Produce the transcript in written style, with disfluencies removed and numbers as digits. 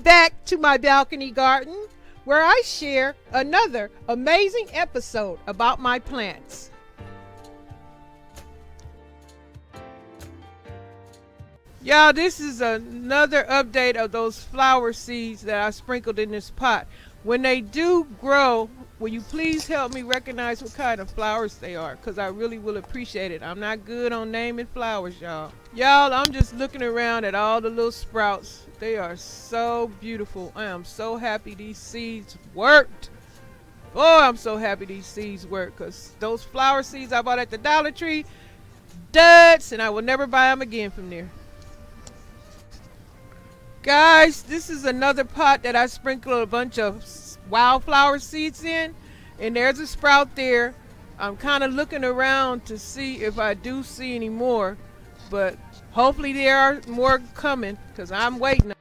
back to my balcony garden, where I share another amazing episode about my plants. Y'all, this is another update of those flower seeds that I sprinkled in this pot. When they do grow, will you please help me recognize what kind of flowers they are? Because I really will appreciate it. I'm not good on naming flowers, y'all. Y'all, I'm just looking around at all the little sprouts. They are so beautiful. I am so happy these seeds worked. Oh, I'm so happy these seeds work, because those flower seeds I bought at the Dollar Tree, duds, and I will never buy them again from there. Guys, this is another pot that I sprinkled a bunch of wildflower seeds in, and there's a sprout there. I'm kind of looking around to see if I do see any more, but hopefully there are more coming, because I'm waiting.